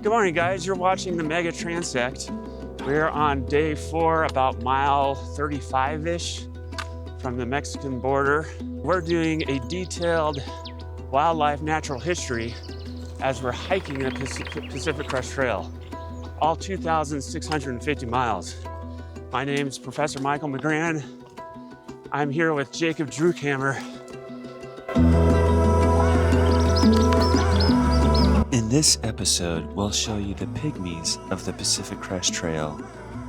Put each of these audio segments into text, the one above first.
Good morning, guys. You're watching the Mega-Transect. We're on day 4, about mile 35-ish from the Mexican border. We're doing a detailed wildlife natural history as we're hiking the Pacific Crest Trail, all 2,650 miles. My name is Professor Michael McGran. I'm here with Jacob Drueckhammer. In this episode, we'll show you the pygmies of the Pacific Crest Trail,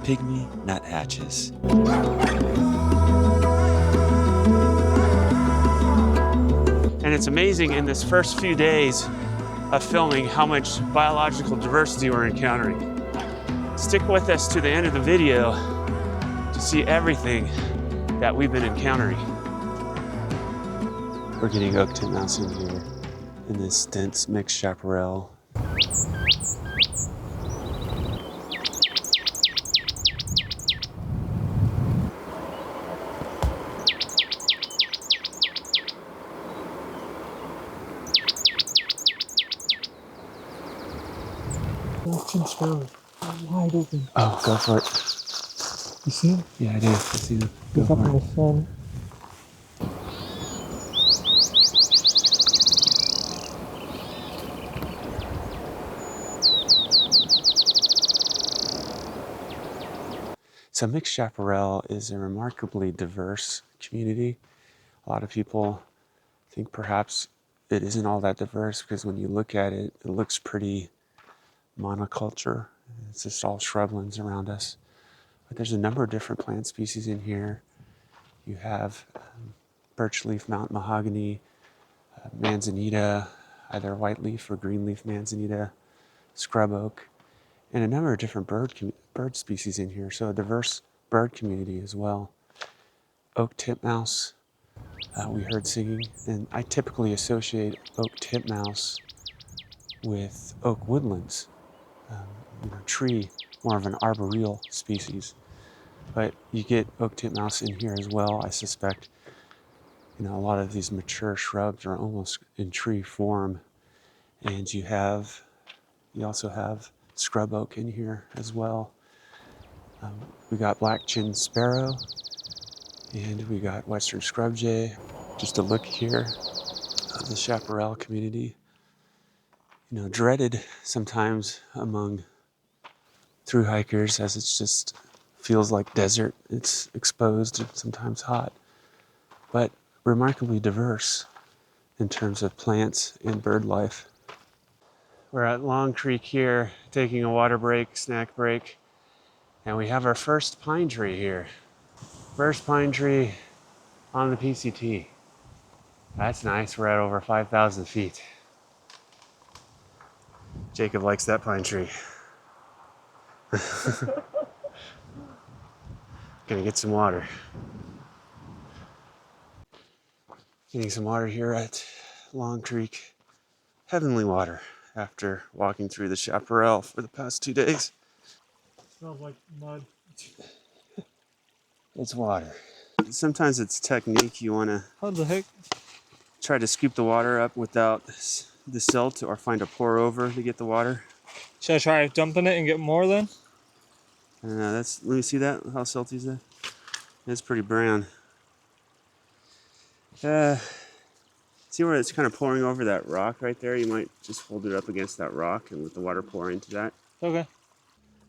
Pygmy Nuthatches. And it's amazing in this first few days of filming how much biological diversity we're encountering. Stick with us to the end of the video to see everything that we've been encountering. We're getting oak titmouse in here in this dense mixed chaparral. Wide open. Oh, go for it. You see him? Yeah, I do. I see him. Go He's up for in it. the sun. So mixed chaparral is a remarkably diverse community. A lot of people think perhaps it isn't all that diverse because when you look at it, it looks pretty monoculture. It's just all shrublands around us. But there's a number of different plant species in here. You have birch leaf mountain mahogany, manzanita, either white leaf or green leaf manzanita, scrub oak, and a number of different bird species in here. So a diverse bird community as well. Oak titmouse, we heard singing, and I typically associate oak titmouse with oak woodlands, tree, more of an arboreal species. But you get oak titmouse in here as well. I suspect, a lot of these mature shrubs are almost in tree form. And you also have scrub oak in here as well. We got black-chinned sparrow, and we got western scrub jay. Just a look here of the chaparral community. Dreaded sometimes among thru-hikers as it's just feels like desert. It's exposed and sometimes hot, but remarkably diverse in terms of plants and bird life. We're at Long Creek here, taking a water break, snack break, and we have our first pine tree here. First pine tree on the PCT. That's nice. We're at over 5,000 feet. Jacob likes that pine tree. Gonna get some water. Getting some water here at Long Creek. Heavenly water after walking through the Chaparral for the past 2 days. Smells like mud. It's water. Sometimes it's technique. You want to How the heck? try to scoop the water up without the silt or find a pour over to get the water. Should I try dumping it and get more then? I don't know. Let me see that. How salty is that? It's pretty brown. See where it's kind of pouring over that rock right there? You might just hold it up against that rock and let the water pour into that. Okay.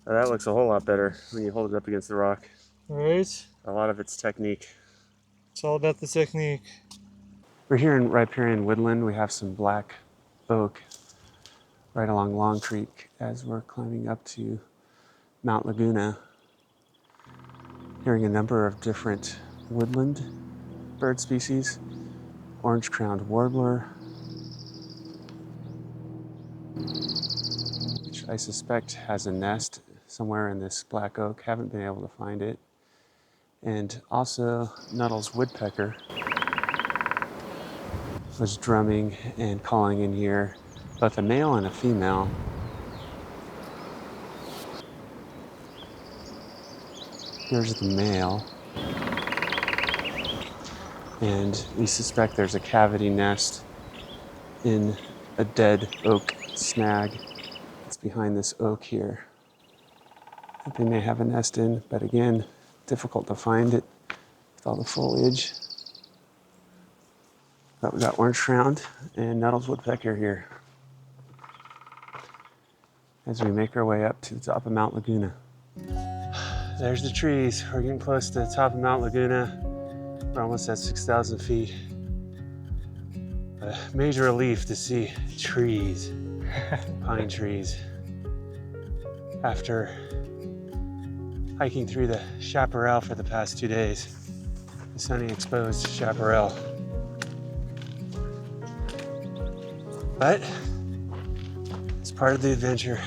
Oh, that looks a whole lot better when you hold it up against the rock. Alright. A lot of it's technique. It's all about the technique. We're here in riparian woodland. We have some black oak right along Long Creek as we're climbing up to Mt Laguna. Hearing a number of different woodland bird species. Orange-crowned warbler, which I suspect has a nest somewhere in this black oak. Haven't been able to find it. And also Nuttall's woodpecker was drumming and calling in here, both a male and a female. Here's the male. And we suspect there's a cavity nest in a dead oak snag It's behind this oak here that they may have a nest in, but again, difficult to find it with all the foliage. But we got orange-crowned and Nettles woodpecker here as we make our way up to the top of Mt Laguna. There's the trees. We're getting close to the top of Mt Laguna. We're almost at 6,000 feet. A major relief to see trees, pine trees. After hiking through the Chaparral for the past 2 days, the sunny exposed Chaparral. But it's part of the adventure.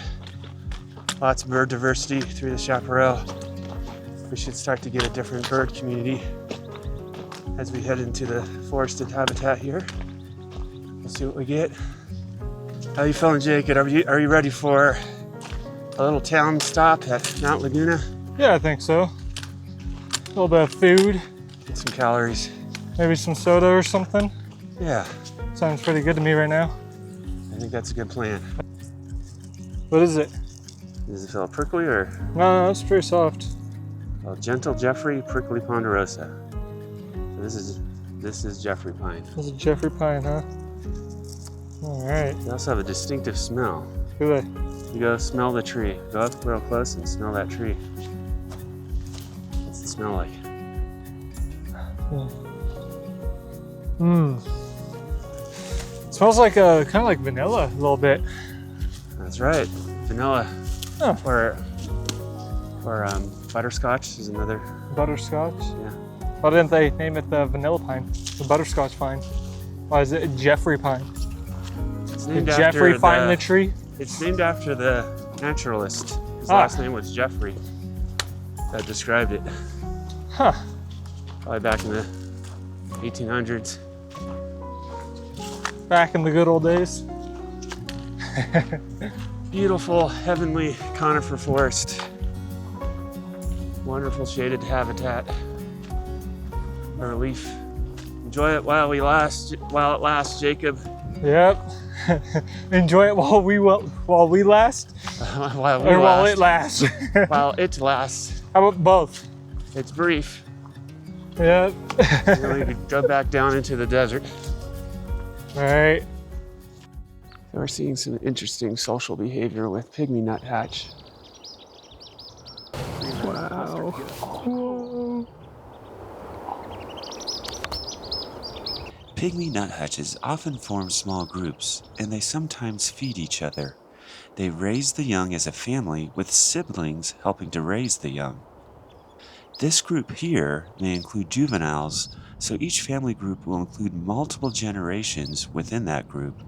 Lots of bird diversity through the Chaparral. We should start to get a different bird community as we head into the forested habitat here. We'll see what we get. How you feeling, Jacob? Are you ready for a little town stop at Mt Laguna? Yeah, I think so. A little bit of food. Get some calories. Maybe some soda or something. Yeah, Sounds pretty good to me right now. I think that's a good plan. What is it? Does it feel prickly or? No, it's pretty soft. Well, Gentle Jeffrey Prickly Ponderosa. So this is Jeffrey pine. This is Jeffrey pine, huh? All right. They also have a distinctive smell. Do they? You go smell the tree. Go up real close and smell that tree. What's it smell like? Mmm. Smells like kind of like vanilla a little bit. That's right, vanilla. Huh. Or butterscotch is another. Butterscotch. Yeah. Why didn't they name it the vanilla pine? The butterscotch pine. Why is it Jeffrey pine? It's Did named Jeffrey after find the tree? It's named after the naturalist. His Ah. last name was Jeffrey. That described it. Huh. Probably back in the 1800s. Back in the good old days. Beautiful, heavenly conifer forest. Wonderful shaded habitat. A relief. Enjoy it while it lasts, Jacob. Yep. Enjoy it while we last, while it lasts. while it lasts. How about both? It's brief. Yep. Then we could go back down into the desert. All right. So we're seeing some interesting social behavior with Pygmy Nuthatch. Wow. Whoa. Pygmy nuthatches often form small groups, and they sometimes feed each other. They raise the young as a family, with siblings helping to raise the young. This group here may include juveniles, so each family group will include multiple generations within that group.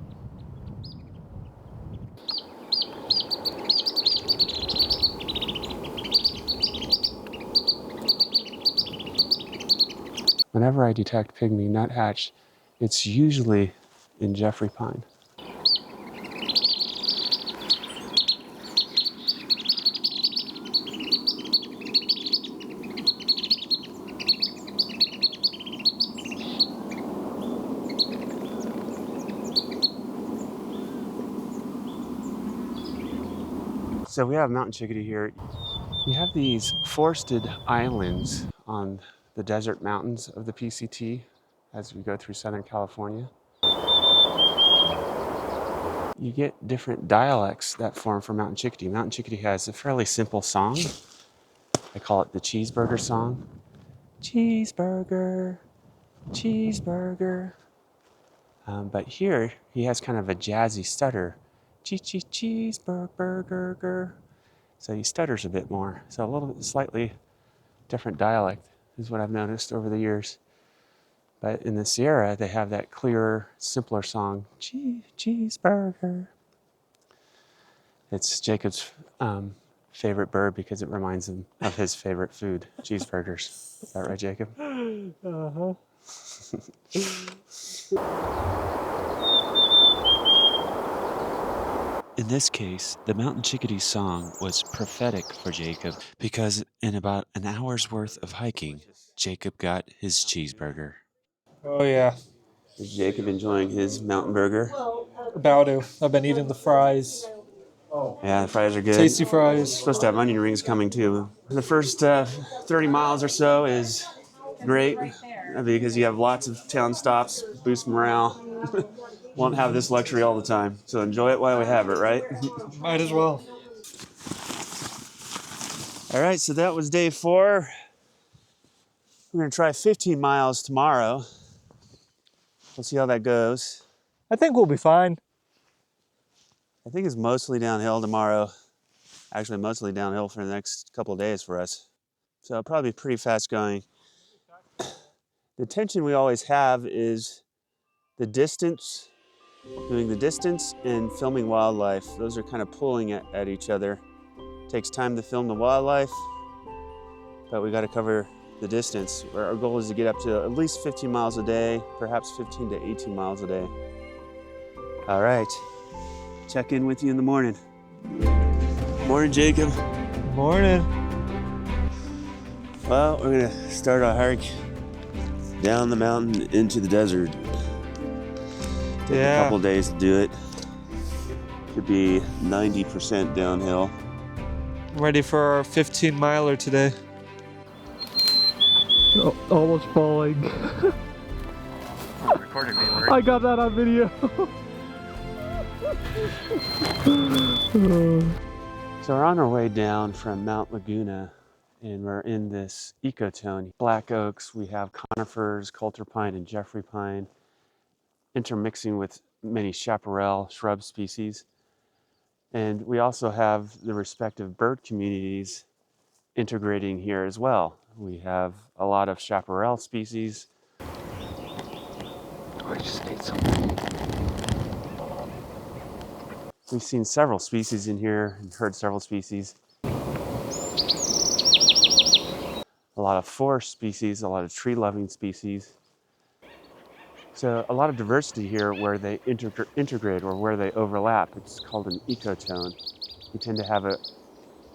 Whenever I detect Pygmy Nuthatch, it's usually in Jeffrey pine. So we have mountain chickadee here. We have these forested islands on the desert mountains of the PCT as we go through Southern California. You get different dialects that form for mountain chickadee. Mountain chickadee has a fairly simple song. I call it the cheeseburger song. Cheeseburger, cheeseburger. But here he has kind of a jazzy stutter. Cheeseburger. So he stutters a bit more. So a little bit slightly different dialect is what I've noticed over the years. But in the Sierra, they have that clearer, simpler song, cheeseburger. It's Jacob's favorite bird because it reminds him of his favorite food, cheeseburgers. Is that right, Jacob? Uh-huh. In this case, the mountain chickadee song was prophetic for Jacob because in about an hour's worth of hiking, Jacob got his cheeseburger. Oh yeah. Is Jacob enjoying his mountain burger? About to. I've been eating the fries. Yeah, the fries are good. Tasty fries. Supposed to have onion rings coming too. The first 30 miles or so is great because you have lots of town stops, boost morale. Won't have this luxury all the time, so enjoy it while we have it, right? Might as well. All right, so that was day 4. We're gonna try 15 miles tomorrow. We'll see how that goes. I think we'll be fine. I think it's mostly downhill tomorrow. Actually, mostly downhill for the next couple of days for us. So probably pretty fast going. The tension we always have is the distance, doing the distance and filming wildlife. Those are kind of pulling at each other. It takes time to film the wildlife, but we got to cover the distance. Our goal is to get up to at least 15 miles a day, perhaps 15 to 18 miles a day. All right, check in with you in the morning. Morning, Jacob. Morning. Well, we're gonna start our hike down the mountain into the desert. Take a couple days to do it. Could be 90% downhill. Ready for our 15 miler today. Oh, almost falling. Recorded me, Lord. I got that on video. So we're on our way down from Mt Laguna, and we're in this ecotone. Black oaks, we have conifers, coulter pine, and Jeffrey pine, intermixing with many chaparral shrub species. And we also have the respective bird communities integrating here as well. We have a lot of chaparral species. I just ate something. We've seen several species in here and heard several species. A lot of forest species, a lot of tree-loving species. So a lot of diversity here where they integrate or where they overlap. It's called an ecotone. We tend to have a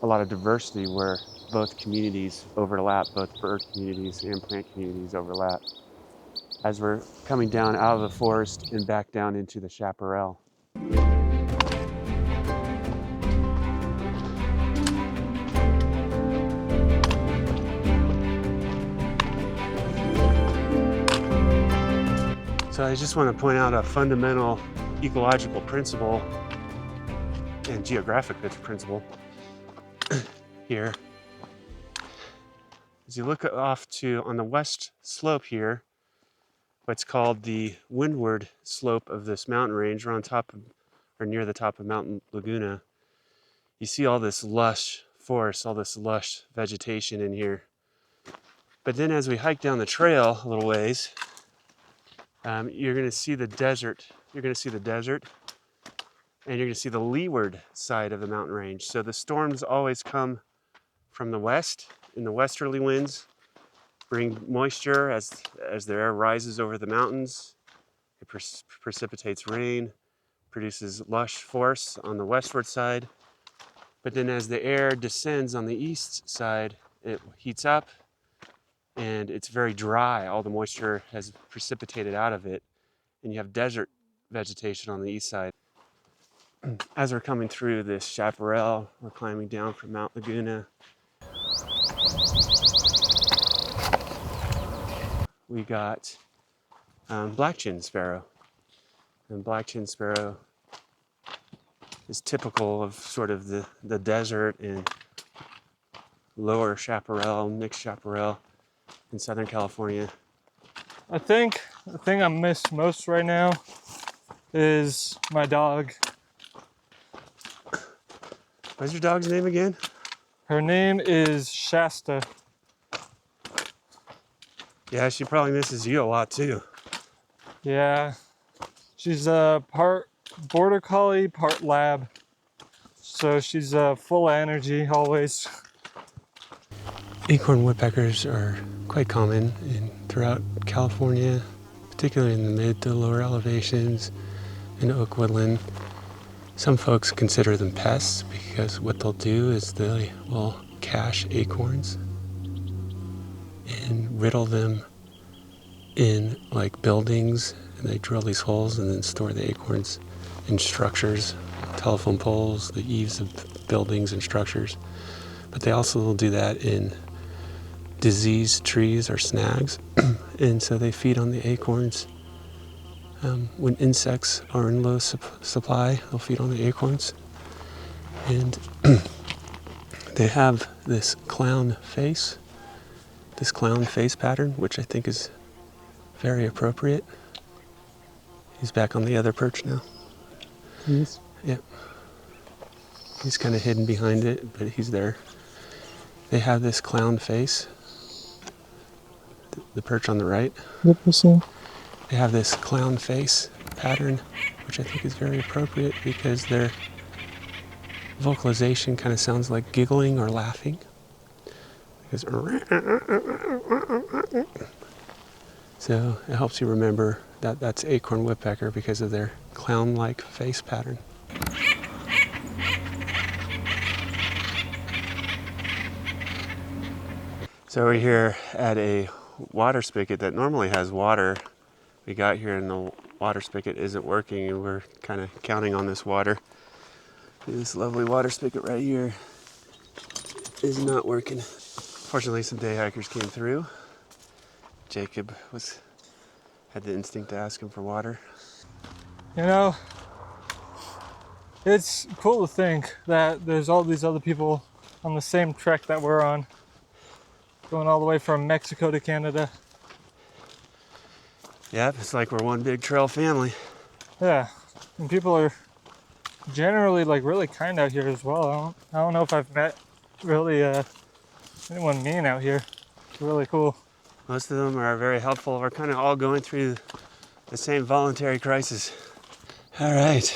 lot of diversity where both communities overlap, both bird communities and plant communities overlap. As we're coming down out of the forest and back down into the chaparral. So I just want to point out a fundamental ecological principle and geographic principle here. As you look off to, on the west slope here, what's called the windward slope of this mountain range, we're on top of, or near the top of Mt Laguna, you see all this lush forest, all this lush vegetation in here. But then as we hike down the trail a little ways, you're going to see the desert. You're going to see the desert, and you're going to see the leeward side of the mountain range. So the storms always come from the west, in the westerly winds, bring moisture as the air rises over the mountains. It precipitates rain, produces lush forests on the westward side. But then as the air descends on the east side, it heats up, and it's very dry. All the moisture has precipitated out of it, and you have desert vegetation on the east side. As we're coming through this chaparral, we're climbing down from Mt Laguna. We got black-chinned sparrow, and black-chinned sparrow is typical of sort of the desert and lower chaparral, mixed chaparral in Southern California. I think the thing I miss most right now is my dog. What's your dog's name again? Her name is Shasta. Yeah, she probably misses you a lot too. Yeah, she's a part border collie, part lab. So she's full of energy always. Acorn woodpeckers are quite common throughout California, particularly in the mid to lower elevations in oak woodland. Some folks consider them pests because what they'll do is they will cache acorns and riddle them in like buildings, and they drill these holes and then store the acorns in structures telephone poles, the eaves of buildings and structures. But they also will do that in diseased trees or snags. And so they feed on the acorns. When insects are in low supply, they'll feed on the acorns. And they have this clown face pattern, which I think is very appropriate. He's back on the other perch now. Yes. Yep. He's kind of hidden behind it, but he's there. They have this clown face, the perch on the right. Yep, I see. They have this clown face pattern, which I think is very appropriate because their vocalization kind of sounds like giggling or laughing. Because so it helps you remember that that's acorn woodpecker because of their clown-like face pattern. So we're here at a water spigot that normally has water. We got here and the water spigot isn't working, and we're kind of counting on this water. This lovely water spigot right here is not working. Fortunately, some day hikers came through. Jacob had the instinct to ask him for water. You know, it's cool to think that there's all these other people on the same trek that we're on, going all the way from Mexico to Canada. Yep, it's like we're one big trail family. Yeah, and people are generally like really kind out here as well. I don't know if I've met really anyone mean out here. It's really cool. Most of them are very helpful. We're kind of all going through the same voluntary crisis. All right.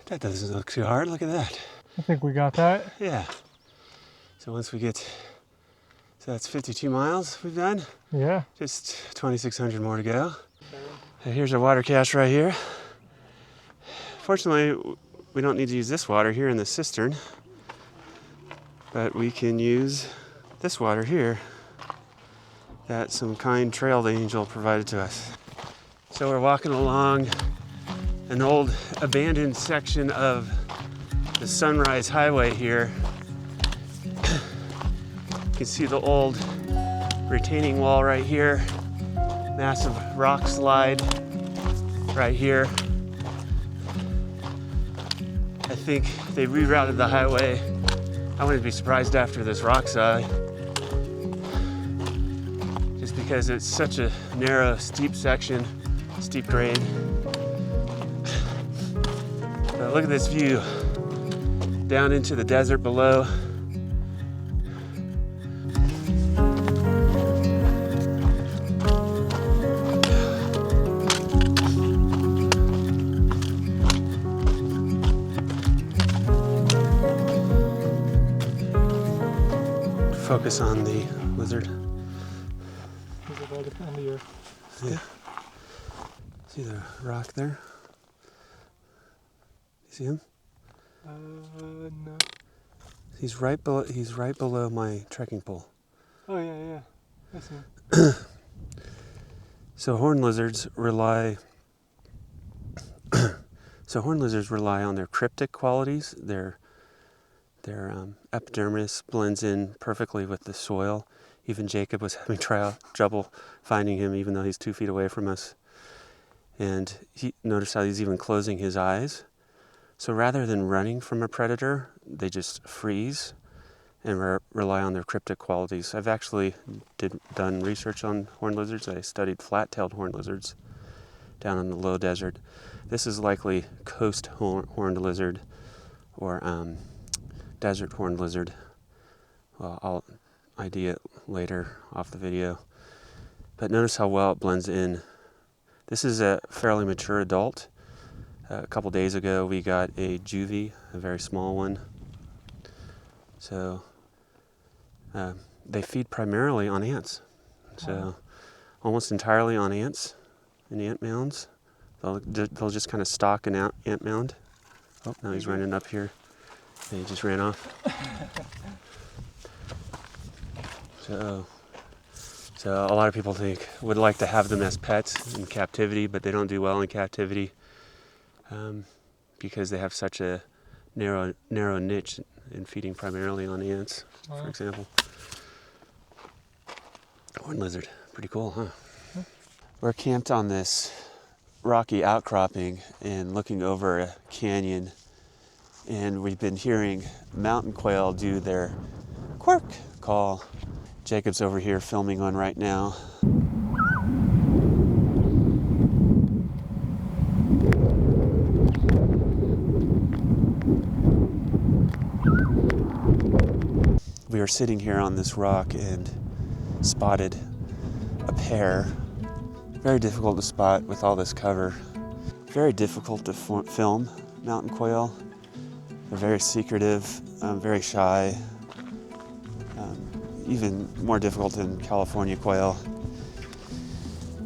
That doesn't look too hard. Look at that. I think we got that. Yeah. So once we get, so that's 52 miles we've done. Yeah. Just 2,600 more to go. And here's our water cache right here. Fortunately, we don't need to use this water here in the cistern, but we can use this water here that some kind trail angel provided to us. So we're walking along an old abandoned section of the Sunrise Highway here. You can see the old retaining wall right here, massive rock slide right here. I think they rerouted the highway. I wouldn't be surprised after this rock slide, just because it's such a narrow, steep section, steep grade. But look at this view down into the desert below. Focus on the lizard. Is it right up under your... Yeah. See the rock there? You see him? No. He's right below my trekking pole. Oh yeah. I see him. So horned lizards rely on their cryptic qualities. Their epidermis blends in perfectly with the soil. Even Jacob was having trouble finding him, even though he's 2 feet away from us. And he noticed how he's even closing his eyes. So rather than running from a predator, they just freeze and rely on their cryptic qualities. I've actually done research on horned lizards. I studied flat-tailed horned lizards down in the low desert. This is likely coast horned lizard or desert horned lizard. Well, I'll ID it later off the video. But notice how well it blends in. This is a fairly mature adult. A couple days ago we got a juvie, a very small one. So they feed primarily on ants. So almost entirely on ants and ant mounds. They'll just kind of stalk an ant mound. Oh, now he's running up here. And he just ran off. So a lot of people would like to have them as pets in captivity, but they don't do well in captivity. because they have such a narrow niche in feeding primarily on ants, for example. Horned lizard, pretty cool, huh? We're camped on this rocky outcropping and looking over a canyon, and we've been hearing mountain quail do their quirk call. Jacob's over here filming one right now. We were sitting here on this rock and spotted a pair. Very difficult to spot with all this cover. Very difficult to film mountain quail. They're very secretive, very shy. Even more difficult than California quail.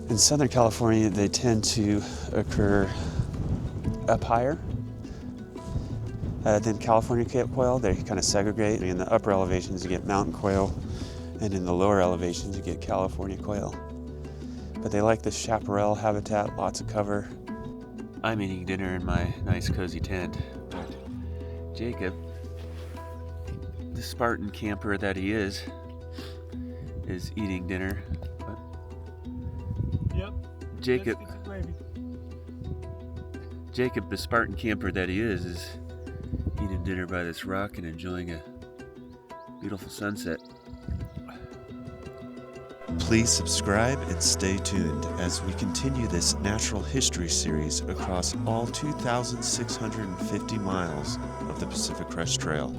In Southern California, they tend to occur up higher than California quail. They kind of segregate. In the upper elevations, you get mountain quail, and in the lower elevations, you get California quail. But they like this chaparral habitat, lots of cover. I'm eating dinner in my nice cozy tent, but Jacob, the Spartan camper that he is eating dinner. What? Yep. Jacob, the Spartan camper that he is eating dinner by this rock and enjoying a beautiful sunset. Please subscribe and stay tuned as we continue this natural history series across all 2,650 miles of the Pacific Crest Trail.